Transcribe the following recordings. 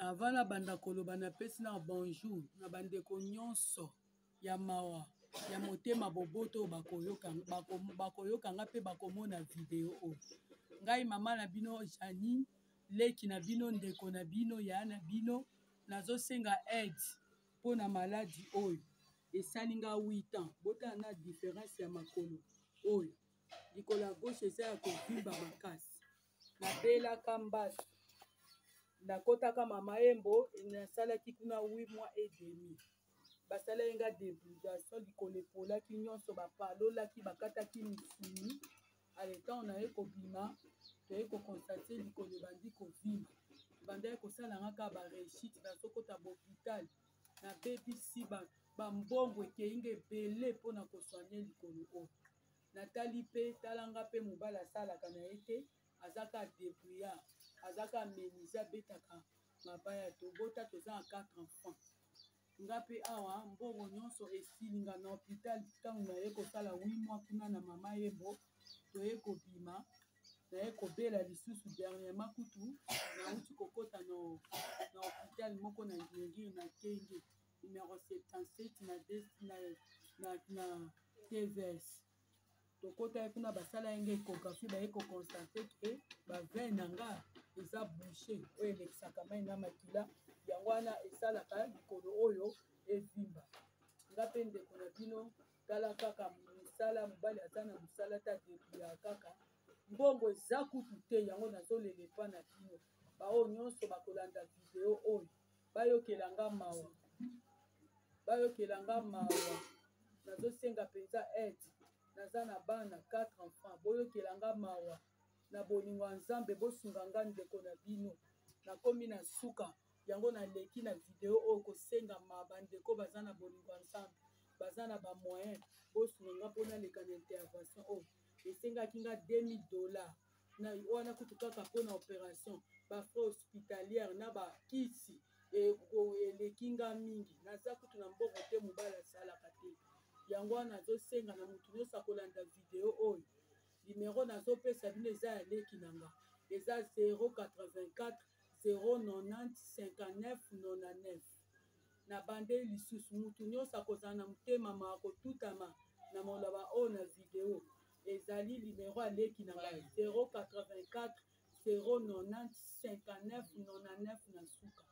avant na banda koloba napesi na bonjour na bandeko nyonso ya mawa ya motema boboto bakoyokanga mpe bakomona video oyo ngai mama na bino Janine leki na bino ndeko na bino ya na bino nazosenga aide mpona maladi oyo esali nga 8 ans botana na différence ya makolo oyo likolo ya gauche eza ya kovimba makasi nabelaka mbasi nakotaka mama yembo nasalaki kuna 8 mois et demi basalaki nga débridation likolo epolaki nyonso bapalolaki bakataki misuni aletan naye kobima toye kokonstate likolo ebandi kovimba bandaki kosala nga kaka barechite nazokota bohôpital nabebisi bambongo ekeinga ebele mpona koswanye likolo oyo natali mpe talanga mpe mobali asalaka na ye te azaka débrouillard azaka menize abetaka mabaya tobota toza na 4 enfants nga mpe awa mbongo nyonso esilinga na hôpital ntango naye kosala 8 mois kuna na mama yembo toye kobima naye kobela lisusu dernièrement kutu nauti kokota na hôpital moko na ngingiri na kenge numéro 77 na TVS tokota ye kuna basala yenge échographie baye kokonstate ke bavene na nga eza bouché oyo elekisaka mai na makila yango wana esalaka likolo oyo evimba nga mpe ndeko na bino tala kaka mosala mobali aza na mosala ta debrouillard kaka mbongo eza kutu te yango nazolela epa na bino baoyo nyonso bakolanda video oyo bayokelanga mawa nazosenga mpenza aide naza na bana 4 enfants boyokelanga mawa na bolingo ya nzambe bosunga nga ndeko na bino nakomi na suka yango naleki na video oyo kosenga bandeko baza na bolingo ya nzambe baza na bamoyen bosunga nga mpona leka na intervention oyo esengaki nga $2000 na wana kutu kaka mpona opération bafrais hospitalière na bakisi eleki nga mingi naza kutu na mbongo te mobali asalaka te yango wana nazosenga na motu nyonso akolanda video oyo numero nazopesa bino eza ya leki na nga eza 084 090 59 99 na bande lisusu mutu nyonso akozala na motema ma kotutama na moloba oyo na video ezali numero ya leki na nga 084 090 59 99 na suka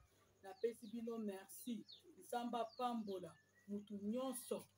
napesi bino merci nzamba pambola mutu nyonso